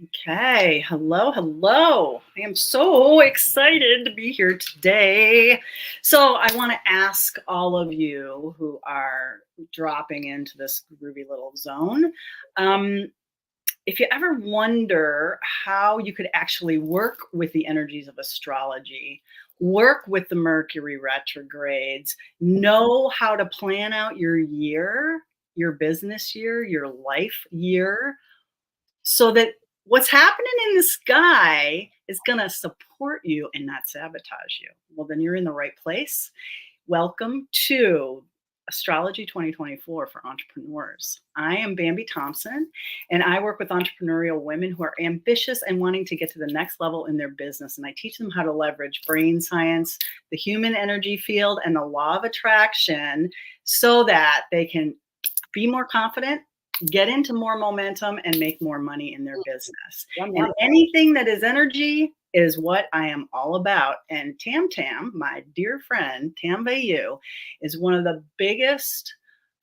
Okay, hello, hello. I am so excited to be here today. So, I want to ask all of you who are dropping into this groovy little zone um, if you ever wonder how you could actually work with the energies of astrology, work with the Mercury retrogrades, know how to plan out your year, your business year, your life year so that what's happening in the sky is going to support you and not sabotage you. Well, then you're in the right place. Welcome to Astrology 2024 for entrepreneurs. I am Bambi Thompson, and I work with entrepreneurial women who are ambitious and wanting to get to the next level in their business. And I teach them how to leverage brain science, the human energy field, and the law of attraction so that they can be more confident, get into more momentum, and make more money in their business. And anything that is energy is what I am all about. And Tam, my dear friend, Tam Bayu, is one of the biggest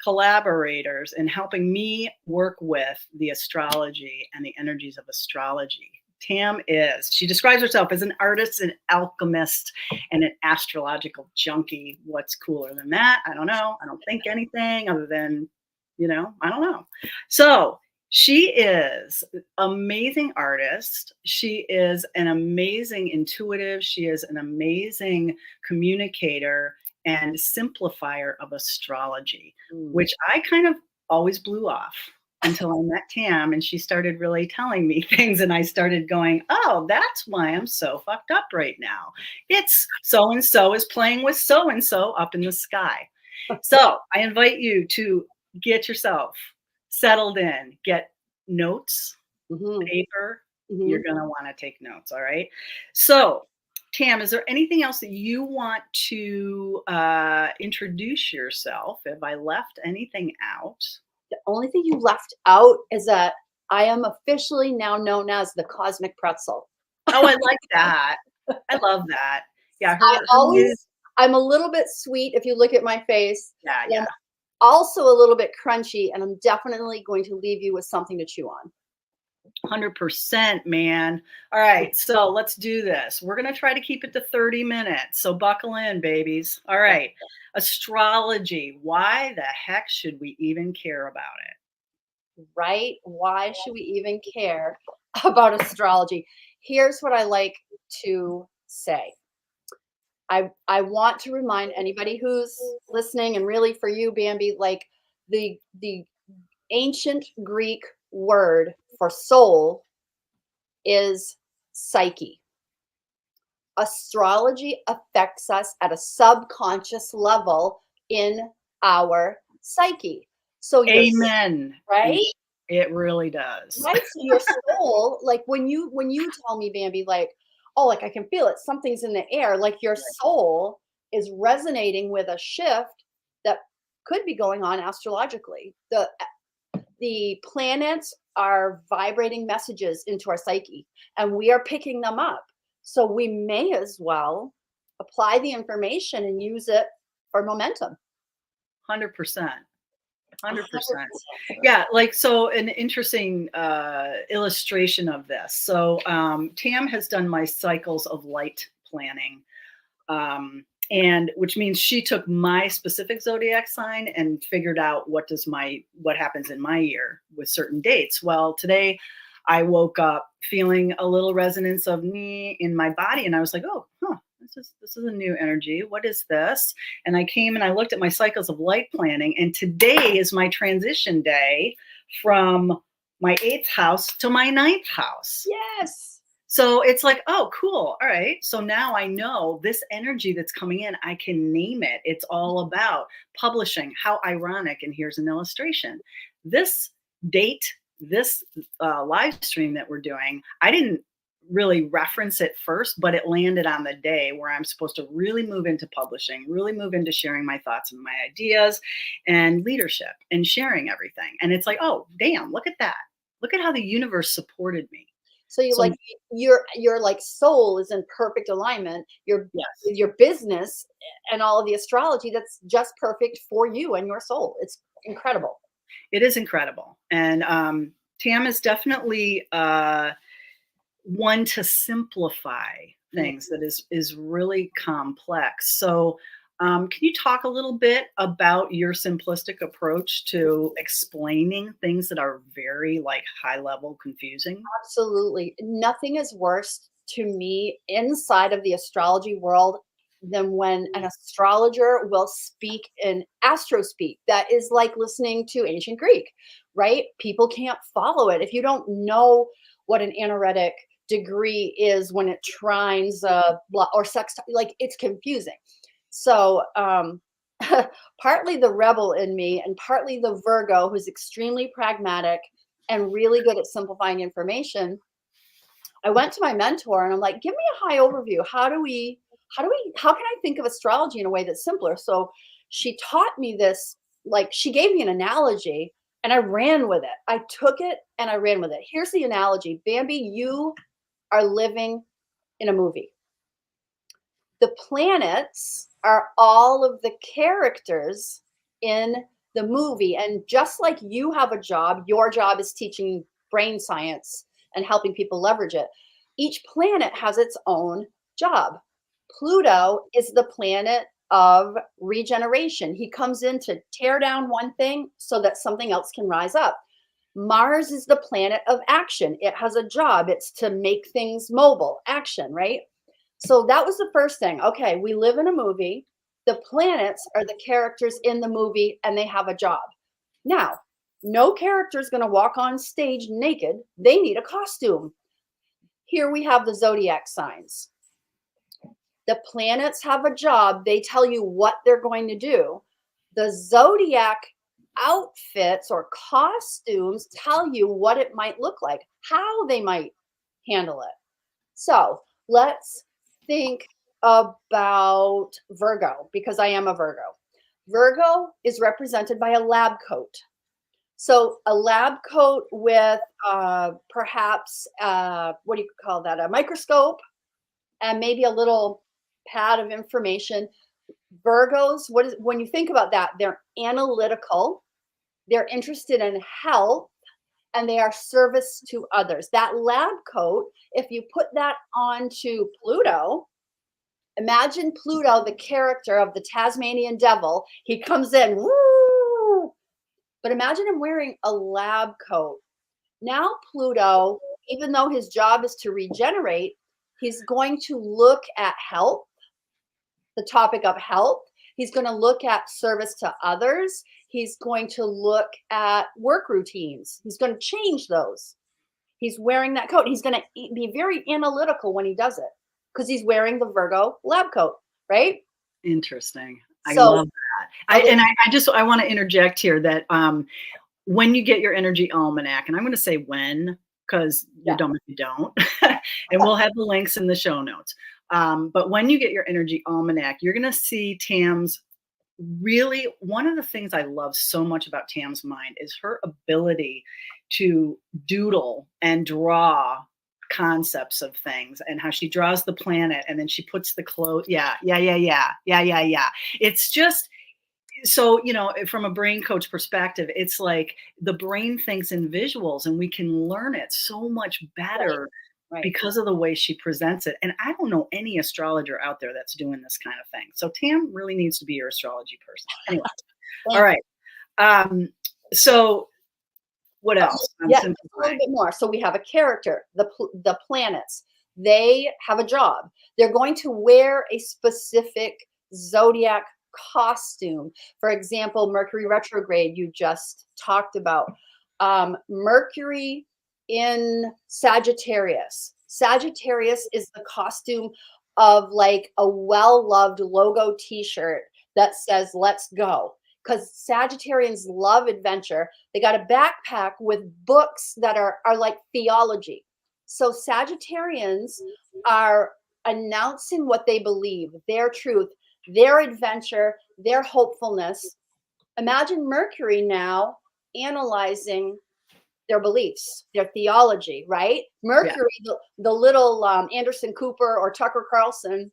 collaborators in helping me work with the astrology and the energies of astrology. She describes herself as an artist, an alchemist, and an astrological junkie. What's cooler than that? I don't know. I don't think anything other than I don't know. So she is an amazing artist. She is an amazing intuitive. She is an amazing communicator and simplifier of astrology, which I kind of always blew off until I met Tam and she started really telling me things. And I started going, oh, that's why I'm so fucked up right now. It's so-and-so is playing with so-and-so up in the sky. So I invite you to get yourself settled in, get notes, paper. You're going to want to take notes. All right. So Tam, is there anything else that you want to introduce yourself? Have I left anything out? The only thing you left out is that I am officially now known as the Cosmic Pretzel. Oh, I like that. I love that. Yeah. I'm a little bit sweet if you look at my face. Yeah. Also a little bit crunchy, and I'm definitely going to leave you with something to chew on. 100%, man. All right, so let's do this. We're going to try to keep it to 30 minutes, so buckle in, babies. All right, astrology. Why the heck should we even care about it? Right? Why should we even care about astrology? Here's what I like to say. I want to remind anybody who's listening, and really for you, Bambi, like the ancient Greek word for soul is psyche. Astrology affects us at a subconscious level in our psyche. So amen. Right? It really does. Right. So your soul, like when you tell me, Bambi, like, oh, like I can feel it, something's in the air, like your soul is resonating with a shift that could be going on astrologically. The planets are vibrating messages into our psyche, and we are picking them up. So we may as well apply the information and use it for momentum. 100%. 100%. Yeah, like, so an interesting illustration of this. So Tam has done my cycles of light planning, and which means she took my specific zodiac sign and figured out what happens in my year with certain dates. Well, today I woke up feeling a little resonance of me in my body, and I was like, oh, this is a new energy. What is this? And I came and I looked at my cycles of light planning, and today is my transition day from my 8th house to my 9th house. Yes. So it's like, oh, cool. All right. So now I know this energy that's coming in, I can name it. It's all about publishing. How ironic. And here's an illustration. This date, this live stream that we're doing, I didn't really reference it first, but it landed on the day where I'm supposed to really move into publishing, really move into sharing my thoughts and my ideas and leadership and sharing everything. And it's like, oh, damn, look at that. Look at how the universe supported me. So like your like soul is in perfect alignment. Your business and all of the astrology, that's just perfect for you and your soul. It's incredible. It is incredible. And Tam is definitely one to simplify Yeah. things that is really complex. So, can you talk a little bit about your simplistic approach to explaining things that are very like high level confusing? Absolutely. Nothing is worse to me inside of the astrology world than when an astrologer will speak in astro speak. That is like listening to ancient Greek, right? People can't follow it. If you don't know what an anaretic degree is when it trines or sextile, like it's confusing. So, partly the rebel in me and partly the Virgo who's extremely pragmatic and really good at simplifying information. I went to my mentor and I'm like, give me a high overview. How can I think of astrology in a way that's simpler? So she taught me this, like she gave me an analogy and I ran with it. I took it and I ran with it. Here's the analogy. Bambi, you are living in a movie. The planets are all of the characters in the movie. And just like you have a job, your job is teaching brain science and helping people leverage it. Each planet has its own job. Pluto is the planet of regeneration. He comes in to tear down one thing so that something else can rise up. Mars is the planet of action. It has a job, it's to make things mobile, action, right? So that was the first thing. Okay, we live in a movie. The planets are the characters in the movie and they have a job. Now, no character is going to walk on stage naked. They need a costume. Here we have the zodiac signs. The planets have a job. They tell you what they're going to do. The zodiac outfits or costumes tell you what it might look like, how they might handle it. So let's think about Virgo because I am a Virgo. Virgo is represented by a lab coat. So a lab coat with perhaps what do you call that? A microscope and maybe a little pad of information. Virgos, when you think about that, they're analytical, they're interested in health, and they are service to others. That lab coat, if you put that onto Pluto, imagine Pluto, the character of the Tasmanian devil. He comes in, woo! But imagine him wearing a lab coat. Now, Pluto, even though his job is to regenerate, he's going to look at health, the topic of health. He's going to look at service to others. He's going to look at work routines. He's going to change those. He's wearing that coat. He's going to be very analytical when he does it because he's wearing the Virgo lab coat, right? Interesting. I So, love that. I want to interject here that when you get your energy almanac, and I'm going to say when because you're yeah, dumb if you don't, and we'll have the links in the show notes. But when you get your energy almanac, you're going to see Tam's really one of the things I love so much about Tam's mind is her ability to doodle and draw concepts of things and how she draws the planet and then she puts the clothes. Yeah. It's just so, from a brain coach perspective, it's like the brain thinks in visuals and we can learn it so much better right. because of the way she presents it. And I don't know any astrologer out there that's doing this kind of thing. So Tam really needs to be your astrology person. Anyway, all right. So what else? Yeah, a little bit more. So we have a character, the planets. They have a job. They're going to wear a specific zodiac costume. For example, Mercury retrograde you just talked about. Mercury in Sagittarius. Sagittarius is the costume of like a well-loved logo t-shirt that says let's go, because Sagittarians love adventure. They got a backpack with books that are like theology. So Sagittarians are announcing what they believe, their truth, their adventure, their hopefulness. Imagine Mercury now analyzing their beliefs, their theology, right? Mercury, the little Anderson Cooper or Tucker Carlson,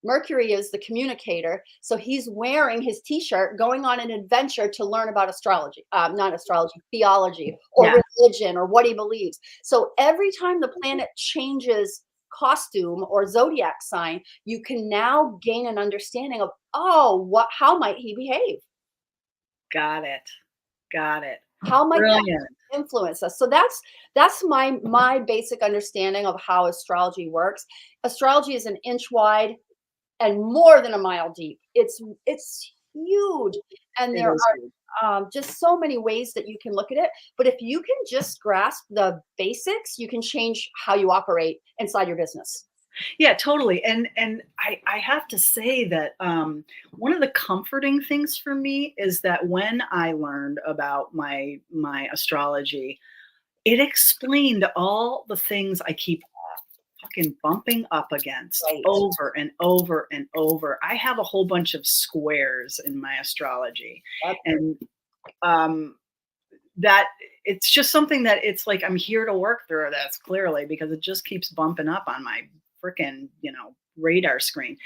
Mercury is the communicator. So he's wearing his t-shirt, going on an adventure to learn about astrology, not astrology, theology or Yeah. religion or what he believes. So every time the planet changes costume or zodiac sign, you can now gain an understanding of, oh, how might he behave? Got it. Got it. How might that Brilliant. influence us? So that's my basic understanding of how astrology works. Astrology is an inch wide and more than a mile deep. It's huge, and It there is huge. are just so many ways that you can look at it. But if you can just grasp the basics, you can change how you operate inside your business. Yeah, totally. And I have to say that one of the comforting things for me is that when I learned about my astrology, it explained all the things I keep fucking bumping up against Right. over and over and over. I have a whole bunch of squares in my astrology, Yep. and um, that it's just something that it's like I'm here to work through this clearly because it just keeps bumping up on my freaking, radar screen.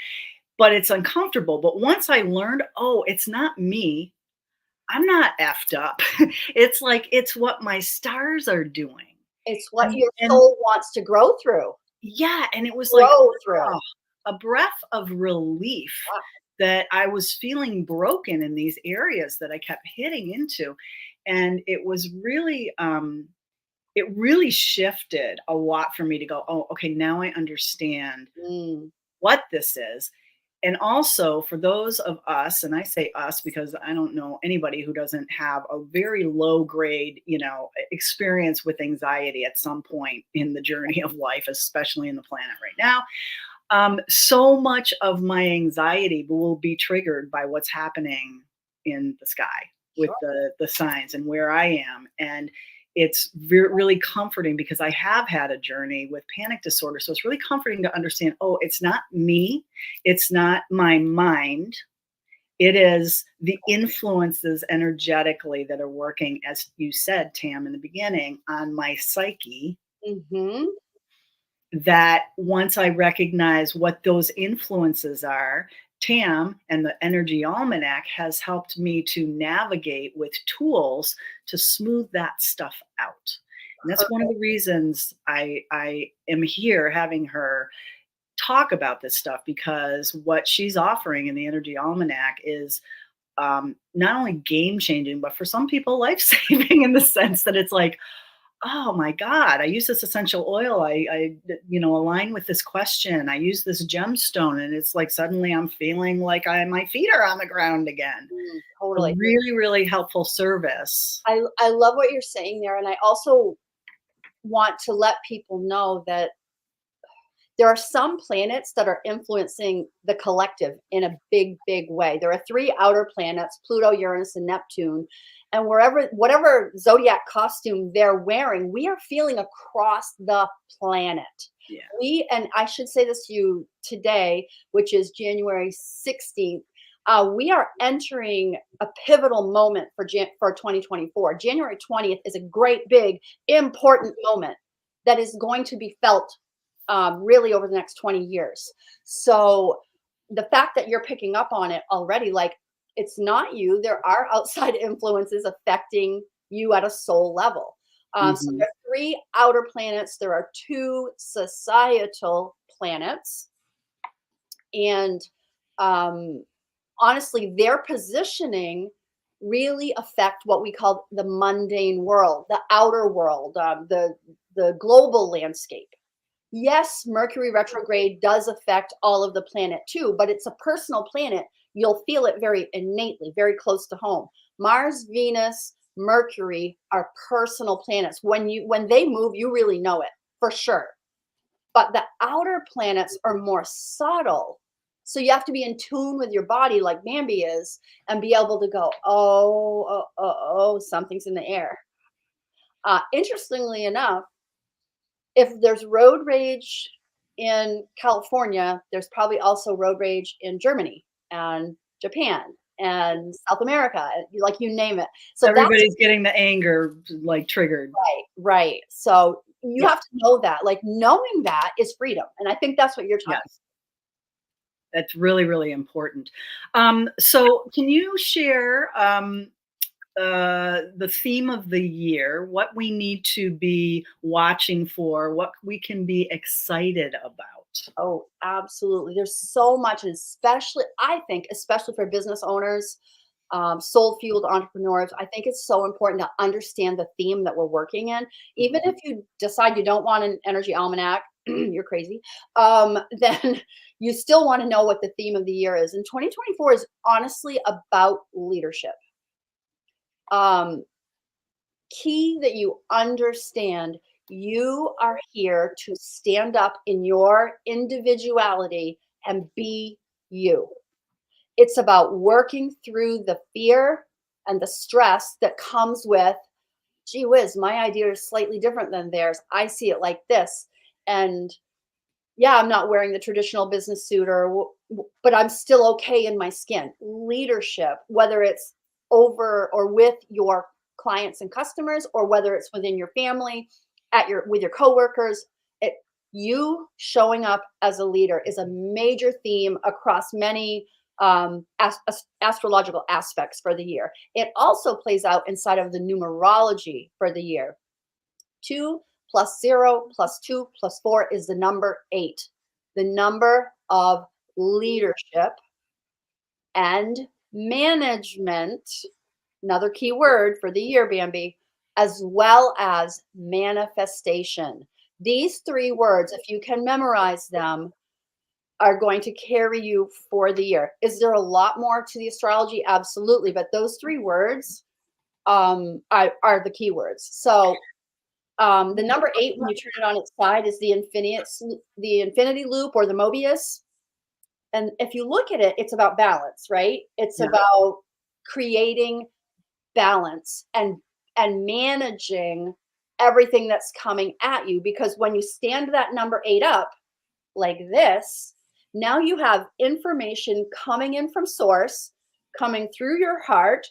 But it's uncomfortable. But once I learned, oh, it's not me. I'm not effed up. It's like it's what my stars are doing. It's what And, your and soul wants to grow through. yeah, and it was like, Grow through. oh, a breath of relief Wow. that I was feeling broken in these areas that I kept hitting into. And it really shifted a lot for me to go, oh, okay, now I understand Mm, what this is. And also for those of us, and I say us because I don't know anybody who doesn't have a very low grade, experience with anxiety at some point in the journey of life, especially in the planet right now. So much of my anxiety will be triggered by what's happening in the sky with sure. the signs and where I am. And it's really comforting because I have had a journey with panic disorder. So it's really comforting to understand, oh, it's not me. It's not my mind. It is the influences energetically that are working, as you said, Tam, in the beginning, on my psyche, Mhm. that once I recognize what those influences are, TAM and the Energy Almanac has helped me to navigate with tools to smooth that stuff out. And that's one of the reasons I am here having her talk about this stuff, because what she's offering in the Energy Almanac is not only game changing, but for some people, life saving in the sense that it's like, oh my God, I use this essential oil. I align with this question. I use this gemstone, and it's like suddenly I'm feeling like my feet are on the ground again. A Totally. really, really helpful service. I love what you're saying there, and I also want to let people know that there are some planets that are influencing the collective in a big, big way. There are three outer planets, Pluto, Uranus, and Neptune. And whatever zodiac costume they're wearing, we are feeling across the planet. Yeah. And I should say this to you today, which is January 16th. We are entering a pivotal moment for 2024. January 20th is a great, big, important moment that is going to be felt really over the next 20 years. So the fact that you're picking up on it already, like it's not you, there are outside influences affecting you at a soul level. So Mhm. there are three outer planets, there are two societal planets, and um, honestly, their positioning really affect what we call the mundane world, the outer world, the global landscape. Yes, Mercury retrograde does affect all of the planet too, but it's a personal planet. You'll feel it very innately, very close to home. Mars, Venus, Mercury are personal planets. When they move, you really know it for sure. But the outer planets are more subtle. So you have to be in tune with your body like Bambi is and be able to go, oh, something's in the air. Interestingly enough, if there's road rage in California, there's probably also road rage in Germany and Japan and South America, like you name it. So that's Everybody's getting the anger like triggered. right, right. So you Yeah. have to know that. Like knowing that is freedom. And I think that's what you're talking Yes. That's really, really important. So can you share the theme of the year, what we need to be watching for, what we can be excited about? Oh, absolutely. There's so much, and especially, I think, especially for business owners, soul-fueled entrepreneurs, I think it's so important to understand the theme that we're working in. Even Mhm. if you decide you don't want an energy almanac, you're crazy, then you still want to know what the theme of the year is. And 2024 is honestly about leadership. Um, Key that you understand you are here to stand up in your individuality and be you. It's about working through the fear and the stress that comes with, gee whiz, my idea is slightly different than theirs. I see it like this. And yeah, I'm not wearing the traditional business suit but I'm still okay in my skin. Leadership, whether it's over or with your clients and customers, or whether it's within your family, at your with your coworkers, it you showing up as a leader is a major theme across many astrological aspects for the year. It also plays out inside of the numerology for the year. 2 plus 0 plus 2 plus 4 is the number 8, the number of leadership and management, another key word for the year, Bambi, as well as manifestation. These three words, if you can memorize them, are going to carry you for the year. Is there a lot more to the astrology? Absolutely. But those three words are the key words. So the number 8, when you turn it on its side, is the infinity loop or the Mobius. And if you look at it, it's about balance, right? It's Yeah. about creating balance and managing everything that's coming at you. Because when you stand that number 8 up like this, now you have information coming in from source, coming through your heart,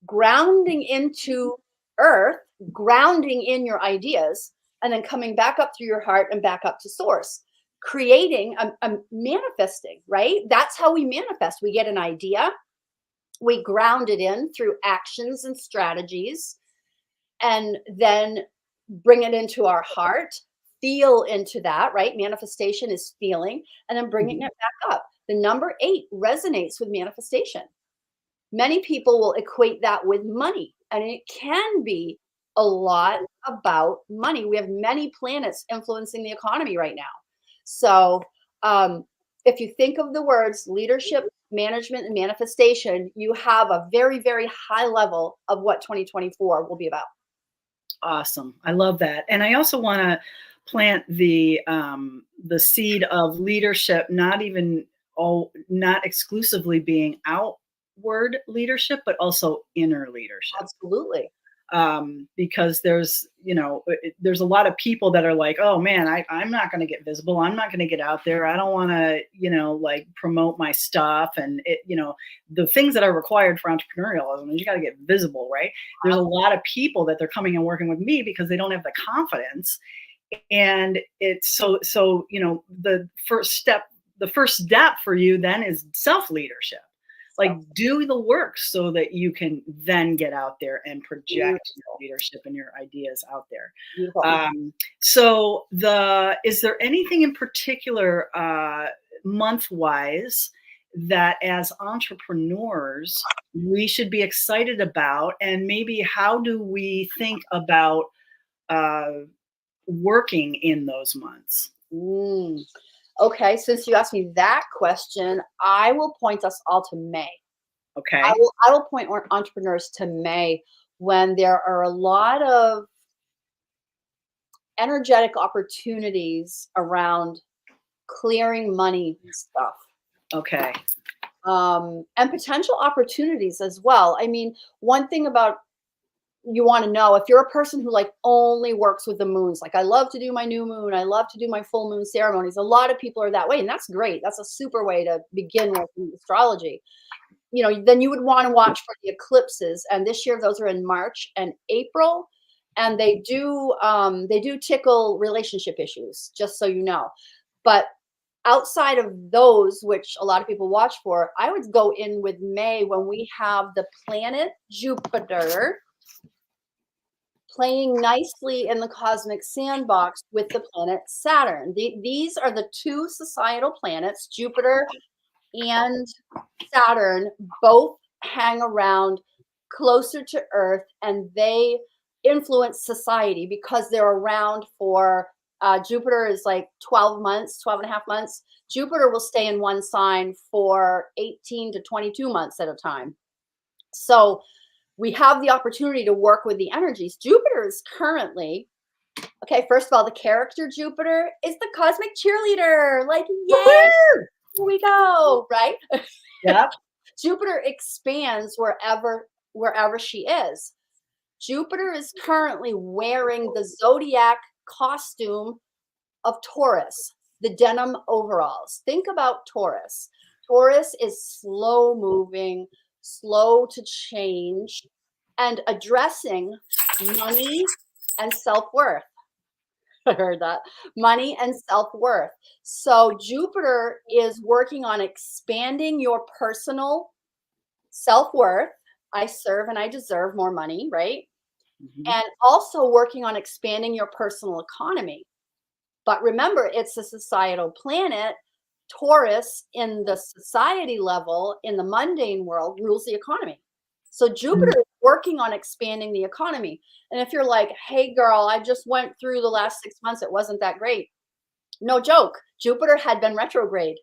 grounding into earth, grounding in your ideas, and then coming back up through your heart and back up to source, creating a manifesting, right? That's how we manifest. We get an idea, we ground it in through actions and strategies, and then bring it into our heart, feel into that, right? Manifestation is feeling, and then bringing Mhm. it back up. The number 8 resonates with manifestation. Many people will equate that with money, and it can be a lot about money. We have many planets influencing the economy right now. So, um, if you think of the words leadership, management, and manifestation, you have a very, very high level of what 2024 will be about. Awesome. I love that. And I also want to plant the seed of leadership, not exclusively being outward leadership, but also inner leadership. Absolutely. Because there's a lot of people that are like, oh man, I'm not going to get visible. I'm not going to get out there. I don't want to, like promote my stuff. And the things that are required for entrepreneurialism is you got to get visible, right? There's a lot of people that they're coming and working with me because they don't have the confidence. And it's so the first step for you then is self leadership. Like, So do the work so that you can then get out there and project your beautiful, leadership and your ideas out there. beautiful. Is there anything in particular, month wise, that as entrepreneurs we should be excited about, and maybe how do we think about uh, working in those months? Mm. Okay, since you asked me that question, I will point us all to May. Okay. I will point entrepreneurs to May, when there are a lot of energetic opportunities around clearing money stuff, Okay. and potential opportunities as well. I mean, one thing about, you want to know, if you're a person who like only works with the moons, like I love to do my new moon, I love to do my full moon ceremonies. A lot of people are that way, and that's great. That's a super way to begin with in astrology. Then you would want to watch for the eclipses, and this year those are in March and April, and they do tickle relationship issues, just so you know. But outside of those, which a lot of people watch for, I would go in with May when we have the planet Jupiter playing nicely in the cosmic sandbox with the planet Saturn. These are the two societal planets, Jupiter and Saturn, both hang around closer to Earth, and they influence society because they're around for Jupiter is like 12 months, 12 and a half months. Jupiter will stay in one sign for 18 to 22 months at a time. So we have the opportunity to work with the energies. Jupiter is currently, okay, first of all, the character Jupiter is the cosmic cheerleader. Like, yay, here we go, right? Yeah. Jupiter expands wherever she is. Jupiter is currently wearing the zodiac costume of Taurus, the denim overalls. Think about Taurus. Taurus is slow moving, slow to change, and addressing money and self-worth. I heard that. Money and self-worth. So Jupiter is working on expanding your personal self-worth. I serve and I deserve more money, right? Mhm. And also working on expanding your personal economy. But remember, it's a societal planet. Taurus, in the society level, in the mundane world, rules the economy. So Jupiter is working on expanding the economy. And if you're like, hey, girl, I just went through the last 6 months, it wasn't that great. No joke. Jupiter had been retrograde.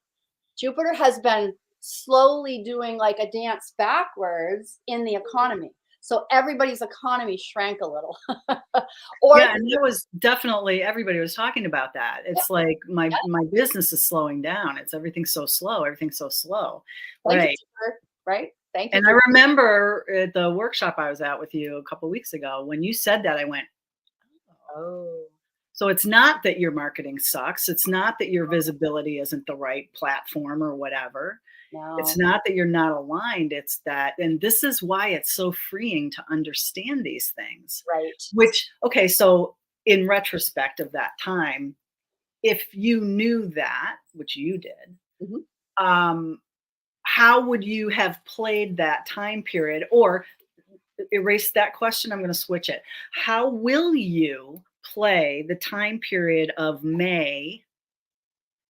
Jupiter has been slowly doing like a dance backwards in the economy. So everybody's economy shrank a little. Or Yeah, and there was definitely everybody was talking about that. yeah, It's like yeah, my business is slowing down. It's everything's so slow. Everything's so slow. thank you, Right. Jupiter. Right? Thank you And for I remember at the workshop I was at with you a couple weeks ago, when you said that, I went, oh. oh So it's not that your marketing sucks. It's not that your visibility isn't the right platform or whatever. It's no, not that you're not aligned. It's that, and this is why it's so freeing to understand these things. right. Which, okay, so in retrospect of that time, if you knew that, which you did, Mhm. um, how would you have played that time period? Or erase that question, I'm going to switch it. How will you play the time period of May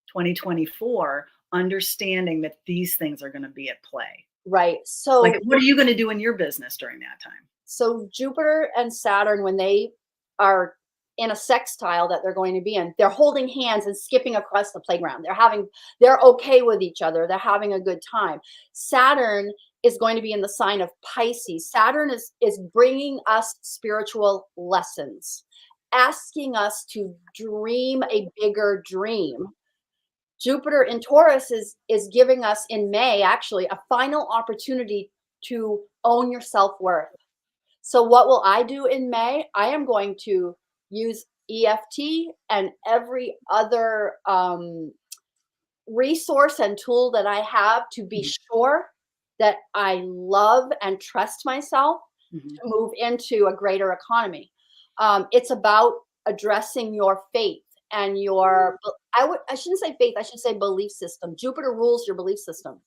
2024, understanding that these things are going to be at play? Right. Like, what are you going to do in your business during that time? So Jupiter and Saturn, when they are in a sextile that they're going to be in, they're holding hands and skipping across the playground. They're okay with each other. They're having a good time. Saturn is going to be in the sign of Pisces. Saturn is bringing us spiritual lessons, asking us to dream a bigger dream. Jupiter in Taurus is giving us in May actually a final opportunity to own your self-worth. So what will I do in May? I am going to use EFT and every other resource and tool that I have to be Mhm. sure that I love and trust myself to Mhm. move into a greater economy. It's about addressing your faith and your, I shouldn't say faith, I should say belief system. Jupiter rules your belief system.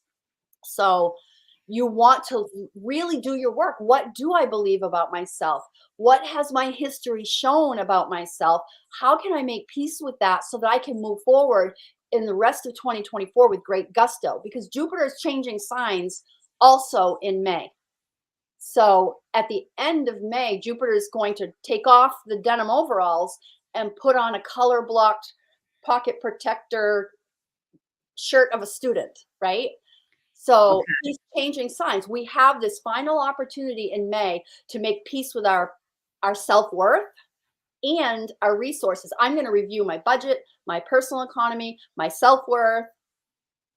So you want to really do your work. What do I believe about myself? What has my history shown about myself? How can I make peace with that so that I can move forward in the rest of 2024 with great gusto? Because Jupiter is changing signs also in May. So at the end of May, Jupiter is going to take off the denim overalls and put on a color blocked pocket protector shirt of a student, right? So Okay. he's changing signs. We have this final opportunity in May to make peace with our self-worth and our resources. I'm going to review my budget, my personal economy, my self-worth,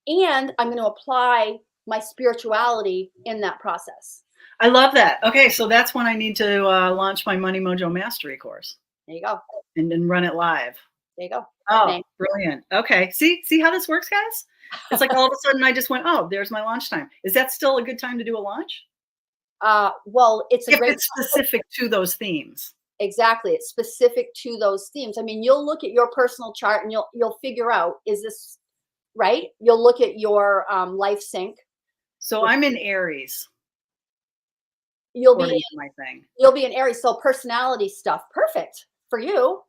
and I'm going to apply my spirituality in that process. I love that. Okay, so that's when I need to launch my Money Mojo Mastery course There you go. and then run it live. There you go. Oh, May. brilliant. Okay. See how this works, guys? It's like all of a sudden I just went, oh, there's my launch time. Is that still a good time to do a launch? Well, it's a If great it's specific to those themes. exactly. It's specific to those themes. I mean, you'll look at your personal chart and you'll figure out, is this right? You'll look at your life sync. So I'm in Aries, You'll be according to my thing. you'll be in Aries, so personality stuff, perfect for you.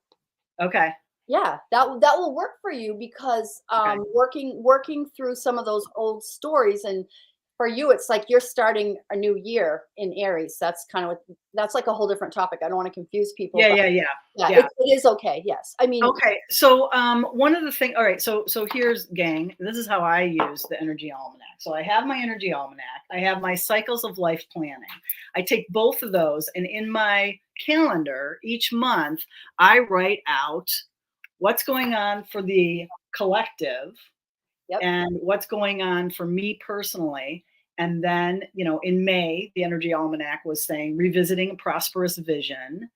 Okay. Yeah, that will work for you because Okay. working through some of those old stories, and for you, it's like you're starting a new year in Aries. That's kind of what that's like a whole different topic. I don't want to confuse people, Yeah, but yeah, yeah. yeah, Yeah. it is okay. Yes, I mean, Okay. So one of the things, all right, so here's gang. This is how I use the Energy Almanac. So I have my Energy Almanac, I have my cycles of life planning. I take both of those, and in my calendar each month, I write out what's going on for the collective yep. and what's going on for me personally. And then, in May, the Energy Almanac was saying revisiting a prosperous vision.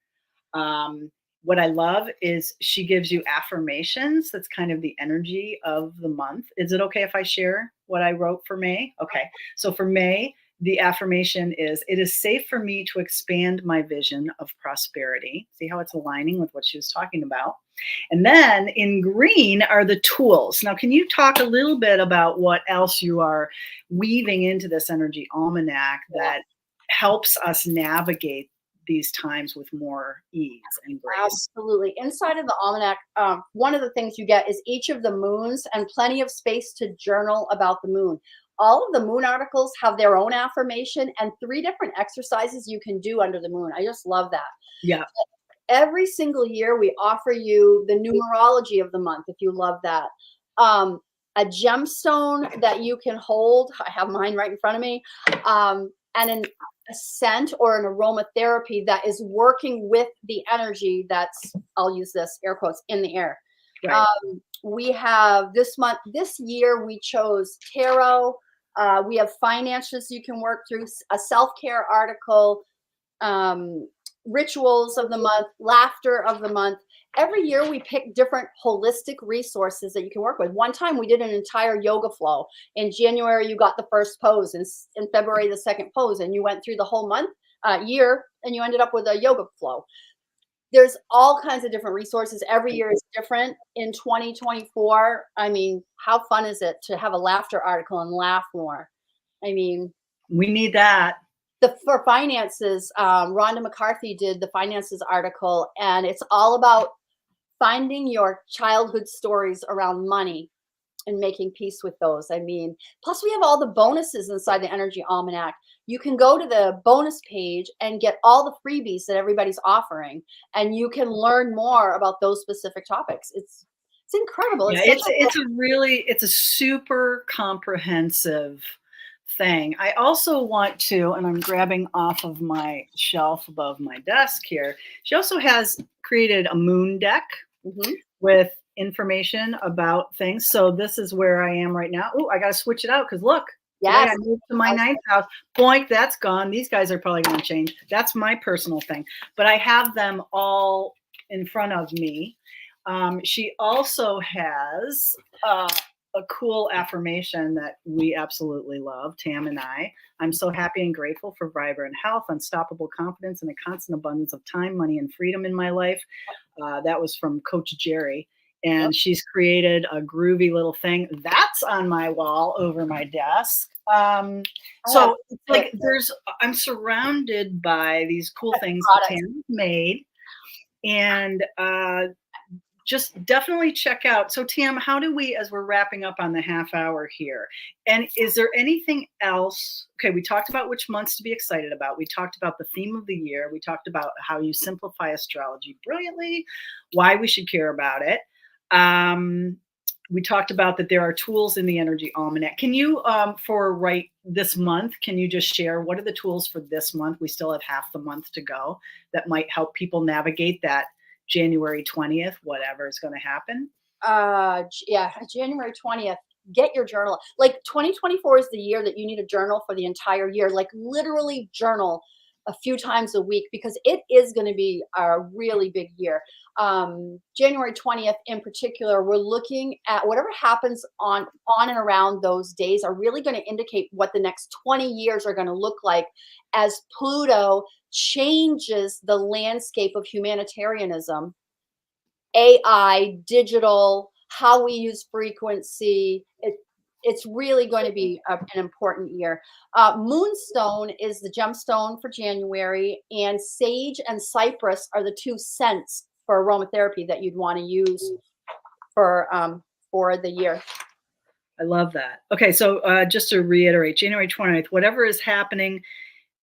Um, what I love is she gives you affirmations. That's kind of the energy of the month. Is it okay if I share what I wrote for May? Okay. So for May, the affirmation is it is safe for me to expand my vision of prosperity. See how it's aligning with what she was talking about? And then in green are the tools. Now, can you talk a little bit about what else you are weaving into this energy almanac that helps us navigate these times with more ease and grace? Absolutely. Inside of the almanac, one of the things you get is each of the moons and plenty of space to journal about the moon. All of the moon articles have their own affirmation and 3 different exercises you can do under the moon. I just love that. Yeah. Every single year, we offer you the numerology of the month, if you love that. Um, a gemstone that you can hold. I have mine right in front of me. And a scent or an aromatherapy that is working with the energy that's, I'll use this air quotes, in the air. Right. We have this year, we chose tarot. We have finances you can work through, a self-care article, um, rituals of the month, laughter of the month. Every year we pick different holistic resources that you can work with. One time we did an entire yoga flow. In January, you got the first pose, in February, the second pose, and you went through the whole month, year, and you ended up with a yoga flow. There's all kinds of different resources. Every year is different. In 2024, I mean, how fun is it to have a laughter article and laugh more? I mean, We need that. for finances, Rhonda McCarthy did the finances article, and it's all about finding your childhood stories around money and making peace with those. I mean, plus we have all the bonuses inside the Energy Almanac. You can go to the bonus page and get all the freebies that everybody's offering, and you can learn more about those specific topics. It's incredible. Yeah, It's such it's a super comprehensive thing. I also want to, and I'm grabbing off of my shelf above my desk here. She also has created a moon deck Mhm. with information about things. So this is where I am right now. Oh, I got to switch it out because look, today Yes. I moved to my ninth house. Boink, that's gone. These guys are probably going to change. That's my personal thing. But I have them all in front of me. She also has a cool affirmation that we absolutely love, Tam and I. I'm so happy and grateful for vibrant health, unstoppable confidence, and a constant abundance of time, money, and freedom in my life. That was from Coach Jerry. Yep. And she's created a groovy little thing that's on my wall over my desk. So it's like I'm surrounded by these cool things that Products. Tam made. And just definitely check out. So Tam, how do we, as we're wrapping up on the half hour here, and is there anything else? Okay, we talked about which months to be excited about. We talked about the theme of the year. We talked about how you simplify astrology brilliantly, why we should care about it. We talked about that there are tools in the Energy Almanac. Can you, for right this month, can you just share what are the tools for this month? We still have half the month to go that might help people navigate that January 20th, whatever is going to happen. Yeah, January 20th. Get your journal. Like 2024 is the year that you need a journal for the entire year. Like literally journal a few times a week because it is going to be a really big year. January 20th in particular, we're looking at whatever happens on and around those days are really going to indicate what the next 20 years are going to look like as Pluto changes the landscape of humanitarianism, AI, digital, how we use frequency. It's really going to be an important year. Moonstone is the gemstone for January, and sage and cypress are the two scents for aromatherapy that you'd want to use for the year. I love that. Okay, so just to reiterate, January 29th, whatever is happening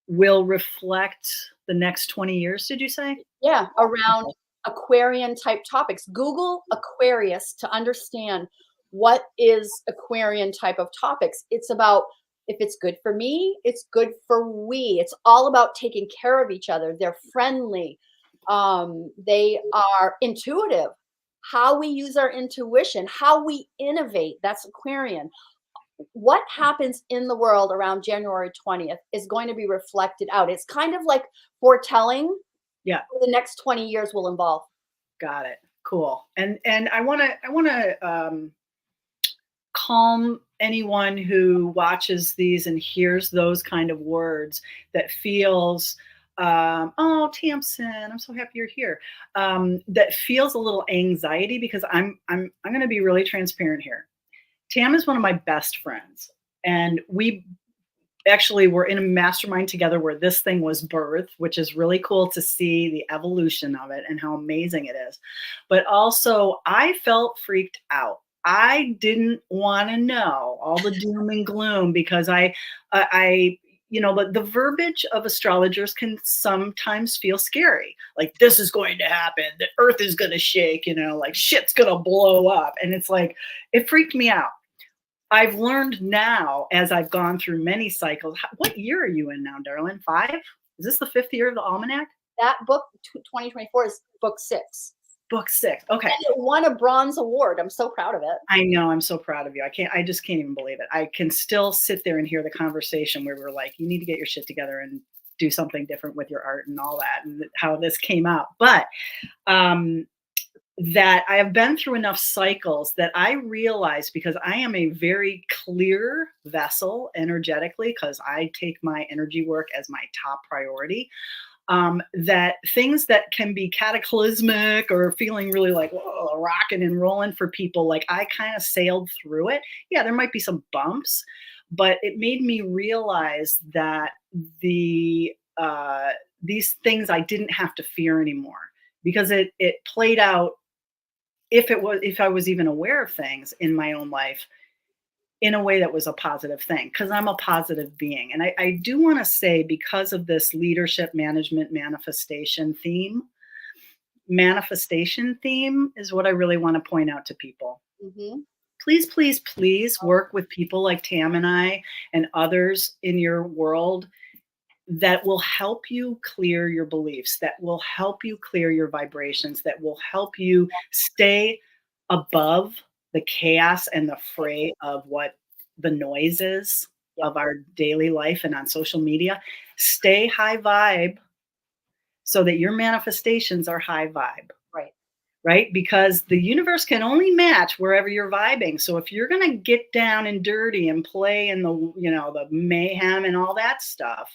will reflect the next 20 years, did you say? Yeah, around Aquarian type topics. Google Aquarius to understand what is Aquarian type of topics. It's about, if it's good for me, it's good for we. It's all about taking care of each other. They're friendly. They are intuitive. How we use our intuition, how we innovate, that's Aquarian. What happens in the world around January 20th is going to be reflected out. It's kind of like foretelling. Yeah. The next 20 years will involve. Got it. Cool. And I want to calm anyone who watches these and hears those kind of words that feels, oh, Tamsin, I'm so happy you're here. That feels a little anxiety, because I'm going to be really transparent here. Tam is one of my best friends, and we actually were in a mastermind together where this thing was birthed, which is really cool to see the evolution of it and how amazing it is. But also, I felt freaked out. I didn't want to know all the doom and gloom, because the verbiage of astrologers can sometimes feel scary. Like, this is going to happen. The earth is going to shake, like shit's going to blow up. And it's like, it freaked me out. I've learned now, as I've gone through many cycles. What year are you in now, darling? 5? Is this the 5th year of the almanac? That book, 2024, is book 6. Book 6. Okay. And it won a bronze award. I'm so proud of it. I know. I'm so proud of you. I just can't even believe it. I can still sit there and hear the conversation where we're like, you need to get your shit together and do something different with your art and all that, and how this came out. But that I have been through enough cycles that I realize, because I am a very clear vessel energetically, because I take my energy work as my top priority, that things that can be cataclysmic or feeling really like, whoa, rocking and rolling for people, like I kind of sailed through it. Yeah, there might be some bumps, but it made me realize that these things I didn't have to fear anymore, because it played out, if I was even aware of things in my own life, in a way that was a positive thing, because I'm a positive being. And I do want to say, because of this leadership, management, manifestation theme is what I really want to point out to people. Mm-hmm. Please, please, please work with people like Tam and I and others in your world that will help you clear your beliefs, that will help you clear your vibrations, that will help you stay above the chaos and the fray of what the noise is of our daily life and on social media. Stay high vibe so that your manifestations are high vibe. Right? Because the universe can only match wherever you're vibing. So if you're going to get down and dirty and play in the mayhem and all that stuff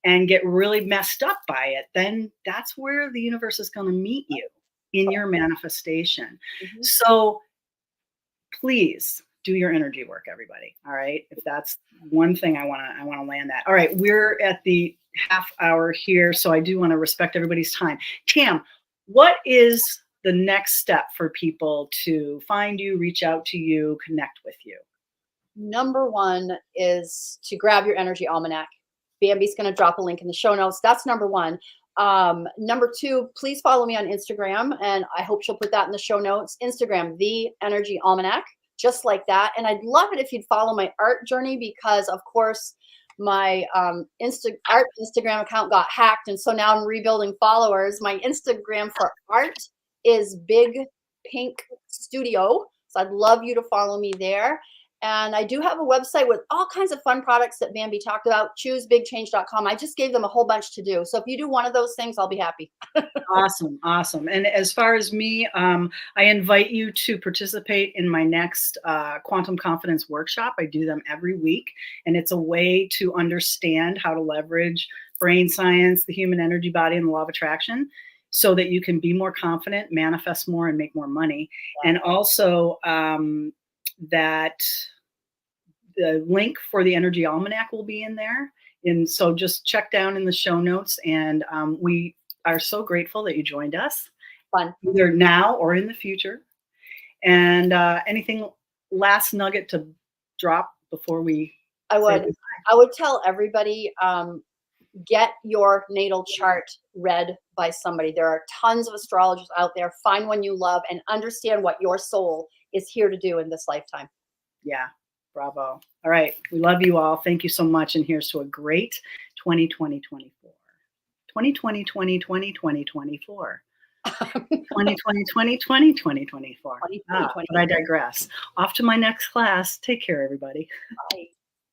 and get really messed up by it, then that's where the universe is going to meet you in your manifestation. Mm-hmm. So please do your energy work, everybody. All right. If that's one thing I want to land at. All right. We're at the half hour here, so I do want to respect everybody's time. Tam, what is the next step for people to find you, reach out to you, connect with you? Number one is to grab your Energy Almanac. Bambi's going to drop a link in the show notes. That's number one. Number two, please follow me on Instagram, and I hope she'll put that in the show notes. Instagram, the Energy Almanac, just like that. And I'd love it if you'd follow my art journey, because of course my art Instagram account got hacked, and so now I'm rebuilding followers. My Instagram for art is Big Pink Studio. So I'd love you to follow me there. And I do have a website with all kinds of fun products that Bambi talked about, choosebigchange.com. I just gave them a whole bunch to do. So if you do one of those things, I'll be happy. Awesome. And as far as me, I invite you to participate in my next Quantum Confidence workshop. I do them every week, and it's a way to understand how to leverage brain science, the human energy body, and the law of attraction so that you can be more confident, manifest more, and make more money. Yeah. And also that the link for the Energy Almanac will be in there. And so just check down in the show notes. And we are so grateful that you joined us, Fun. either now or in the future. And anything last nugget to drop before we I say would. goodbye? I would tell everybody, get your natal chart read by somebody. There are tons of astrologers out there. Find one you love and understand what your soul is here to do in this lifetime. Yeah, bravo. All right. We love you all. Thank you so much. And here's to a great 2020, 24. 2020, 2020, 2024. 2020, 2020, 2024. 2020, But I digress. Off to my next class. Take care, everybody. Bye.